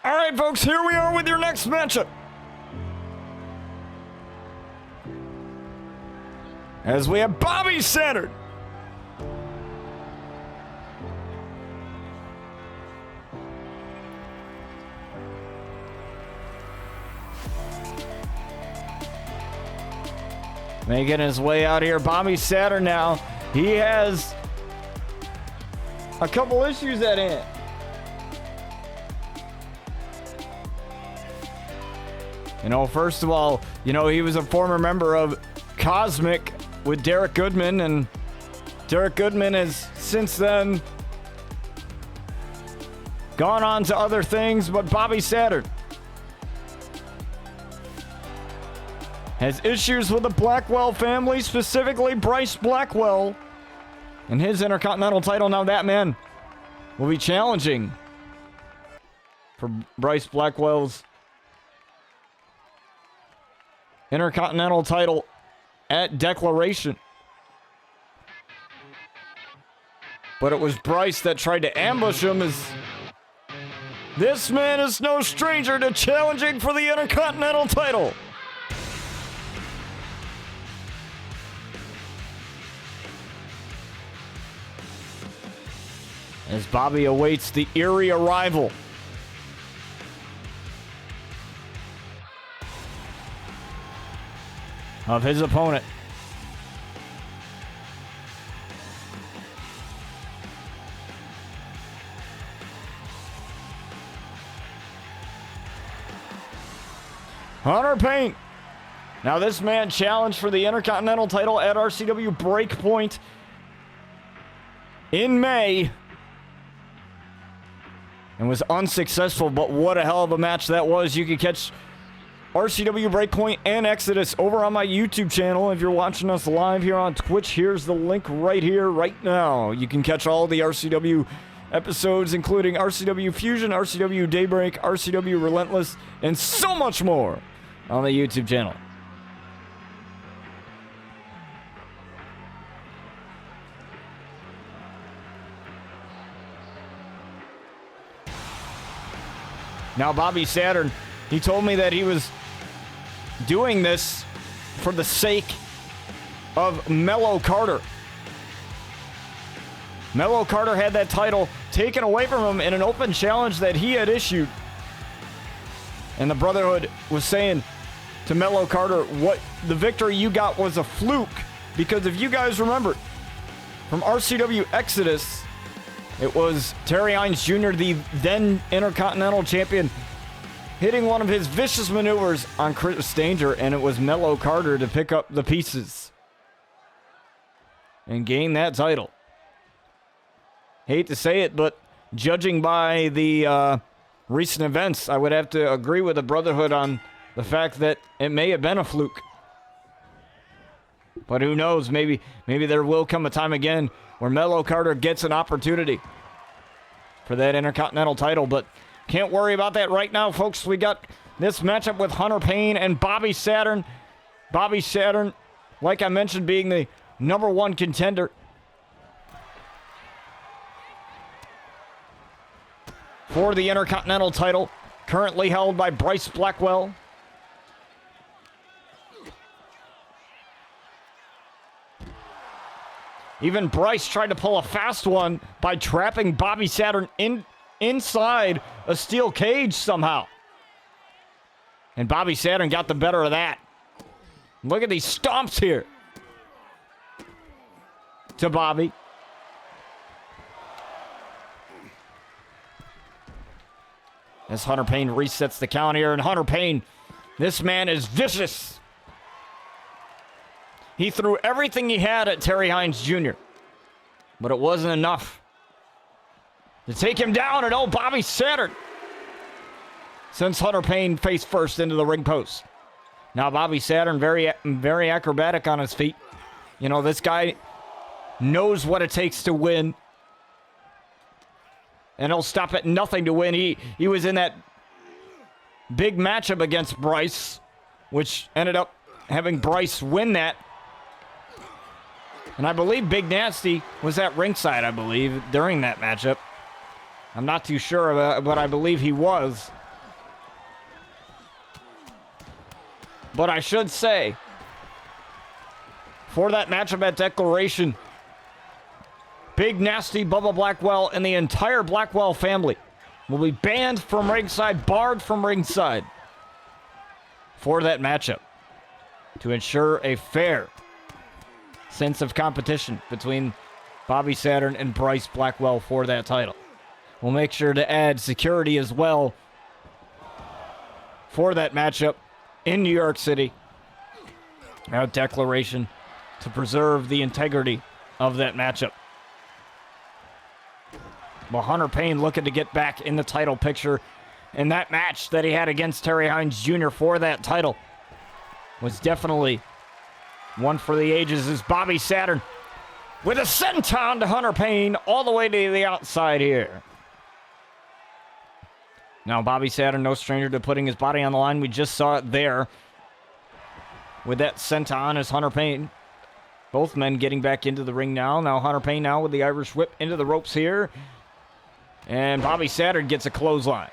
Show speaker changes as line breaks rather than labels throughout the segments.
All right, folks, here we are with your next matchup. As we have Bobby Saturn making his way out here. Bobby Saturn now, he has a couple issues at hand. You know, first of all, you know, he was a former member of Cosmic with Derek Goodman, and Derek Goodman has since then gone on to other things, but Bobby Saturn has issues with the Blackwell family, specifically Bryce Blackwell, and his Intercontinental title. Now that man will be challenging for Bryce Blackwell's Intercontinental title at Declaration. But it was Bryce that tried to ambush him, as this man is no stranger to challenging for the Intercontinental title. As Bobby awaits the eerie arrival of his opponent. Hunter Payne. Now this man challenged for the Intercontinental title at RCW Breakpoint in May and was unsuccessful, but what a hell of a match that was. You can catch RCW Breakpoint and Exodus over on my YouTube channel. If you're watching us live here on Twitch, here's the link right here, right now. You can catch all the RCW episodes, including RCW Fusion, RCW Daybreak, RCW Relentless, and so much more on the YouTube channel. Now, Bobby Saturn, he told me that he was doing this for the sake of Mello Carter. Mello Carter had that title taken away from him in an open challenge that he had issued. And the Brotherhood was saying to Mello Carter, what the victory you got was a fluke. Because if you guys remember, from RCW Exodus, it was Terry Hines Jr., the then Intercontinental Champion, hitting one of his vicious maneuvers on Chris Danger, and it was Mello Carter to pick up the pieces and gain that title. Hate to say it, but judging by the recent events, I would have to agree with the Brotherhood on the fact that it may have been a fluke. But who knows, maybe there will come a time again where Mello Carter gets an opportunity for that Intercontinental title, but can't worry about that right now, folks. We got this matchup with Hunter Payne and Bobby Saturn. Bobby Saturn, like I mentioned, being the #1 contender for the Intercontinental title, currently held by Bryce Blackwell. Even Bryce tried to pull a fast one by trapping Bobby Saturn inside a steel cage somehow. And Bobby Saturn got the better of that. Look at these stomps here to Bobby. As Hunter Payne resets the count here, and Hunter Payne, this man is vicious. He threw everything he had at Terry Hines Jr., but it wasn't enough to take him down. And Bobby Saturn sends Hunter Payne face first into the ring post. Now Bobby Saturn, very acrobatic on his feet. You know, this guy knows what it takes to win, and he'll stop at nothing to win. He was in that big matchup against Bryce, which ended up having Bryce win that. And I believe Big Nasty was at ringside, during that matchup. I'm not too sure, but I believe he was. But I should say, for that matchup at Declaration, Big Nasty Bubba Blackwell and the entire Blackwell family will be banned from ringside, barred from ringside for that matchup to ensure a fair sense of competition between Bobby Saturn and Bryce Blackwell for that title. We'll make sure to add security as well for that matchup in New York City at Declaration to preserve the integrity of that matchup. Well, Hunter Payne looking to get back in the title picture, and that match that he had against Terry Hines Jr. for that title was definitely one for the ages, as Bobby Saturn with a senton to Hunter Payne all the way to the outside here. Now, Bobby Saturn, no stranger to putting his body on the line. We just saw it there with that senton as Hunter Payne. Both men getting back into the ring now. Now Hunter Payne now with the Irish whip into the ropes here. And Bobby Saturn gets a clothesline.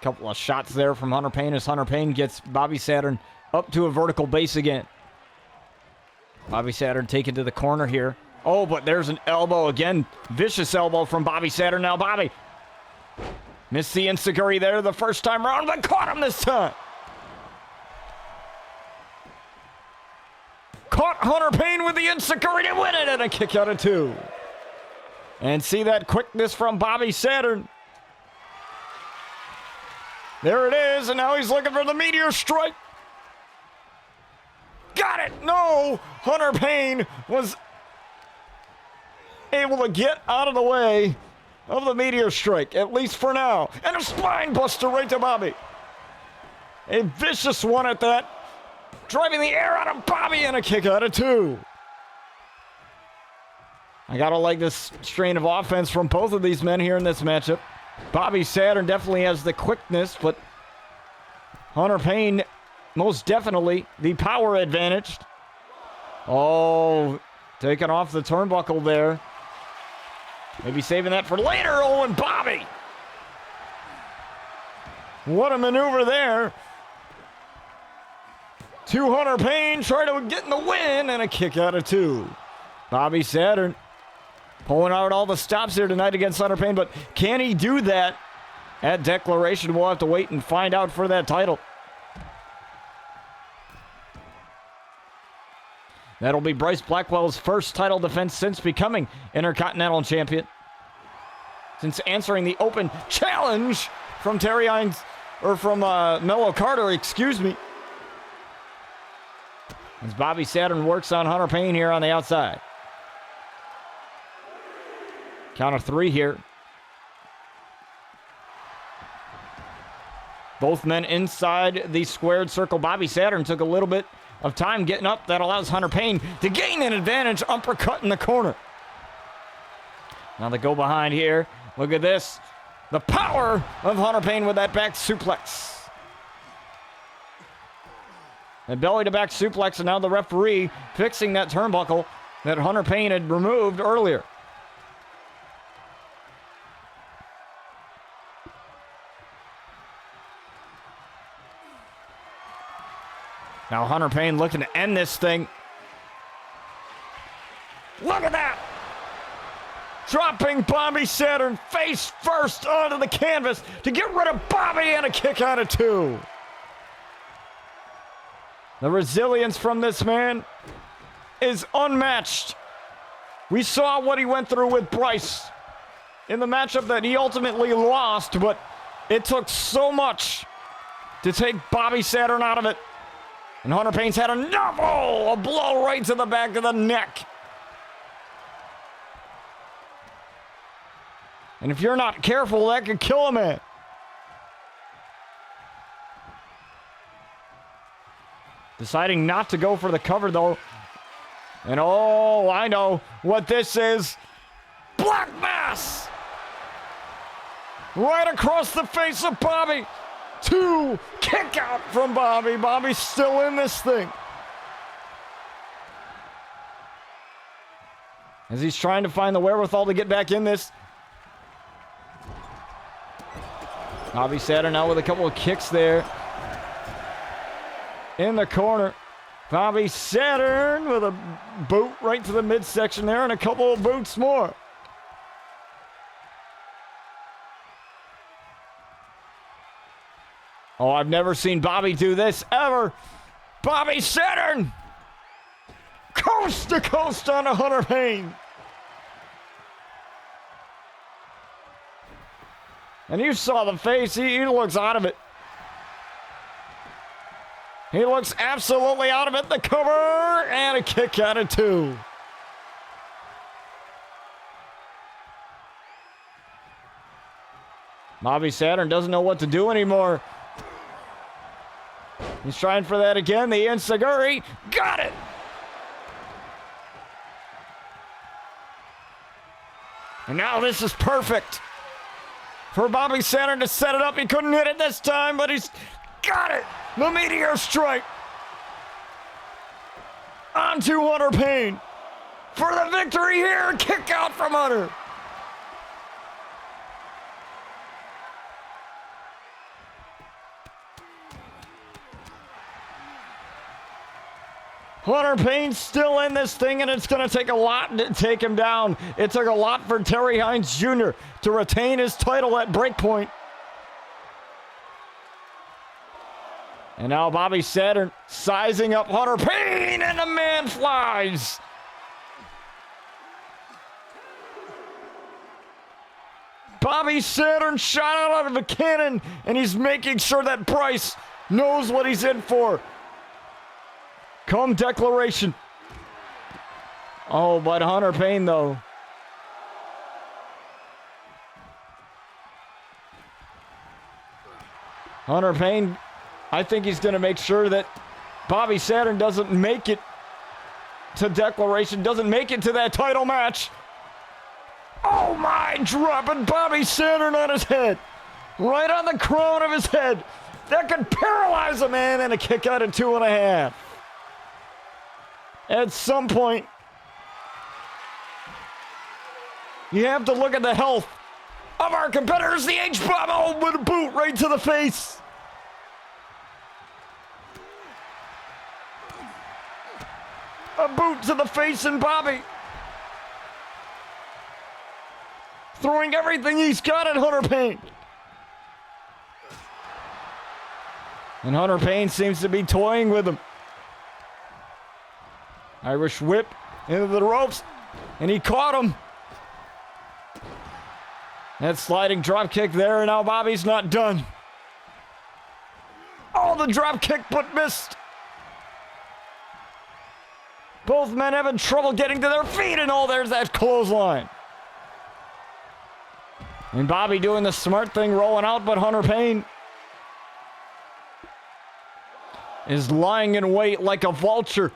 Couple of shots there from Hunter Payne as Hunter Payne gets Bobby Saturn up to a vertical base again. Bobby Saturn taken to the corner here. Oh, but there's an elbow again. Vicious elbow from Bobby Saturn. Now Bobby missed the enziguri there the first time around, but caught him this time. Caught Hunter Payne with the enziguri to win it, and a kick out of 2. And see that quickness from Bobby Saturn. There it is, and now he's looking for the meteor strike. Got it! No! Hunter Payne was able to get out of the way of the meteor strike, at least for now. And a spine buster right to Bobby. A vicious one at that. Driving the air out of Bobby, and a kick out of 2. I gotta like this strain of offense from both of these men here in this matchup. Bobby Saturn definitely has the quickness, but Hunter Payne most definitely the power advantage. Oh, taking off the turnbuckle there. Maybe saving that for later. Oh, and Bobby. What a maneuver there. To Hunter Payne, trying to get in the win, and a kick out of 2. Bobby Saturn pulling out all the stops here tonight against Hunter Payne, but can he do that at Declaration? We'll have to wait and find out for that title. That'll be Bryce Blackwell's first title defense since becoming Intercontinental Champion. Since answering the open challenge from Terry Hines, or from Mello Carter, excuse me. As Bobby Saturn works on Hunter Payne here on the outside. Count of 3 here. Both men inside the squared circle. Bobby Saturn took a little bit of time getting up. That allows Hunter Payne to gain an advantage. Uppercut in the corner. Now they go behind here. Look at this. The power of Hunter Payne with that back suplex. And belly to back suplex, and now the referee fixing that turnbuckle that Hunter Payne had removed earlier. Now Hunter Payne looking to end this thing. Look at that! Dropping Bobby Saturn face first onto the canvas to get rid of Bobby, and a kick out of 2. The resilience from this man is unmatched. We saw what he went through with Bryce in the matchup that he ultimately lost, but it took so much to take Bobby Saturn out of it. And Hunter Payne's had enough. Oh, a blow right to the back of the neck. And if you're not careful, that could kill a man. Deciding not to go for the cover, though. And oh, I know what this is. Black mass! Right across the face of Bobby. 2. Kick out from Bobby. Bobby's still in this thing. As he's trying to find the wherewithal to get back in this. Bobby Saturn now with a couple of kicks there. In the corner. Bobby Saturn with a boot right to the midsection there and a couple of boots more. Oh, I've never seen Bobby do this ever. Bobby Saturn! Coast to coast on a Hunter Payne. And you saw the face. He looks out of it. He looks absolutely out of it. The cover and a kick out of 2. Bobby Saturn doesn't know what to do anymore. He's trying for that again. The enziguri. Got it. And now this is perfect for Bobby Saturn to set it up. He couldn't hit it this time, but he's got it. The meteor strike. Onto Hunter Payne for the victory here. Kick out from Hunter. Hunter Payne's still in this thing, and it's going to take a lot to take him down. It took a lot for Terry Hines Jr. to retain his title at breakpoint. And now Bobby Saturn sizing up Hunter Payne, and the man flies. Bobby Saturn shot out of a cannon, and he's making sure that Bryce knows what he's in for. Come declaration. Oh, but Hunter Payne, though. Hunter Payne, I think he's going to make sure that Bobby Saturn doesn't make it to declaration, doesn't make it to that title match. Oh, my, dropping Bobby Saturn on his head. Right on the crown of his head. That could paralyze a man, and a kick out of 2.5. At some point, you have to look at the health of our competitors. The H-bomb, oh, with a boot right to the face. A boot to the face, and Bobby throwing everything he's got at Hunter Payne. And Hunter Payne seems to be toying with him. Irish whip into the ropes, and he caught him. That sliding drop kick there, and now Bobby's not done. Oh, the drop kick, but missed. Both men having trouble getting to their feet, and oh, there's that clothesline. And Bobby doing the smart thing, rolling out, but Hunter Payne is lying in wait like a vulture.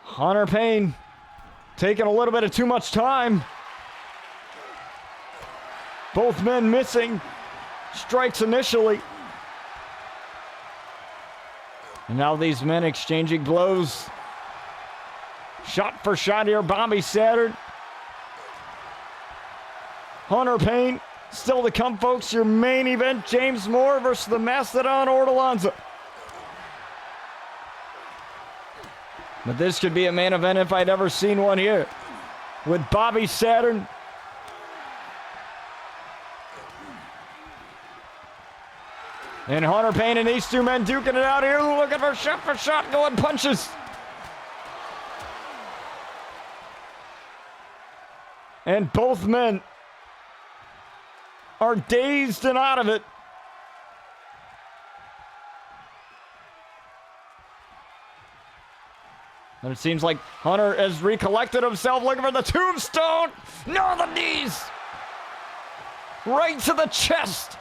Hunter Payne taking a little bit of too much time. Both men missing strikes initially. And now these men exchanging blows. Shot for shot here, Bobby Saturn. Hunter Payne. Still to come, folks, your main event, James Moore versus the Mastodon Ortolanza. But this could be a main event if I'd ever seen one here. With Bobby Saturn and Hunter Payne, and these two men duking it out here, looking for shot, going punches. And both men are dazed and out of it. And it seems like Hunter has recollected himself, looking for the tombstone. No, the knees. Right to the chest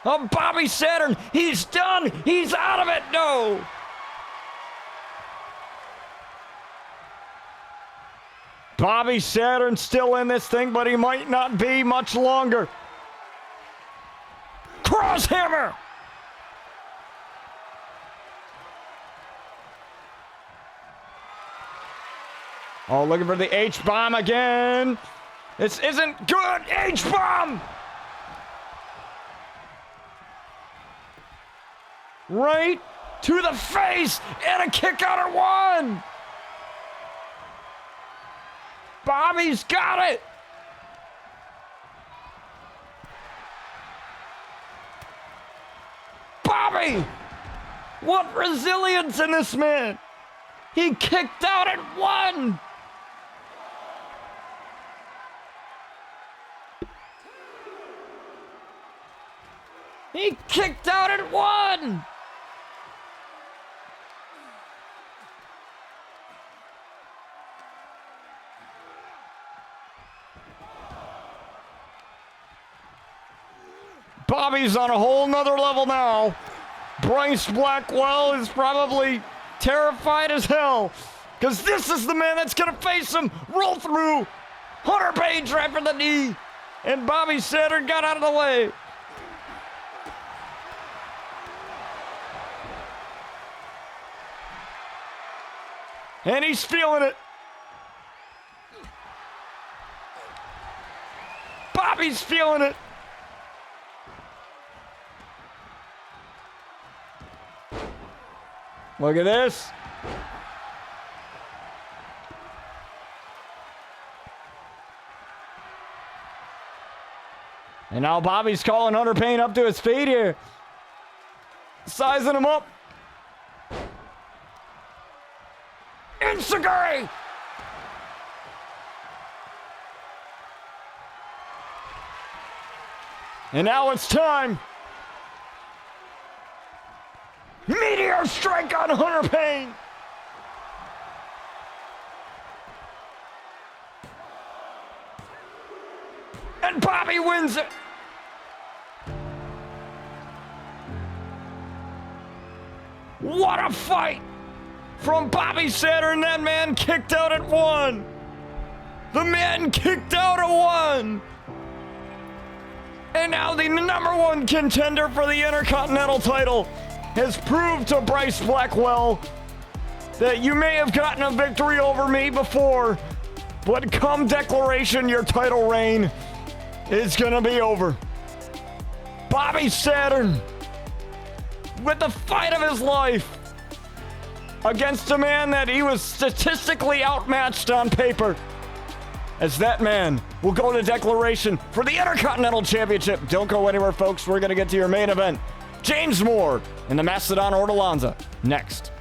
of Bobby Saturn. He's done. He's out of it. No. Bobby Saturn still in this thing, but he might not be much longer. cross hammer. Oh, looking for the H-bomb again. This isn't good. H-bomb. Right to the face and a kick out at 1. Bobby's got it. Bobby, what resilience in this man. He kicked out at 1. He kicked out at 1. Bobby's on a whole nother level now. Bryce Blackwell is probably terrified as hell, because this is the man that's going to face him. Roll through. Hunter Payne trapping the knee, and Bobby Saturn got out of the way. And he's feeling it. Bobby's feeling it. Look at this. And now Bobby's calling Hunter Payne up to his feet here. Sizing him up. Insagari! And now it's time. Meteor strike on Hunter Payne. And Bobby wins it. What a fight from Bobby Saturn. That man kicked out at 1. The man kicked out at 1. And now the #1 contender for the Intercontinental title has proved to Bryce Blackwell that you may have gotten a victory over me before, but come declaration, your title reign is gonna be over. Bobby Saturn, with the fight of his life against a man that he was statistically outmatched on paper, as that man will go to declaration for the Intercontinental Championship. Don't go anywhere, folks. We're gonna get to your main event. James Moore and the Mastodon Ortolanza next.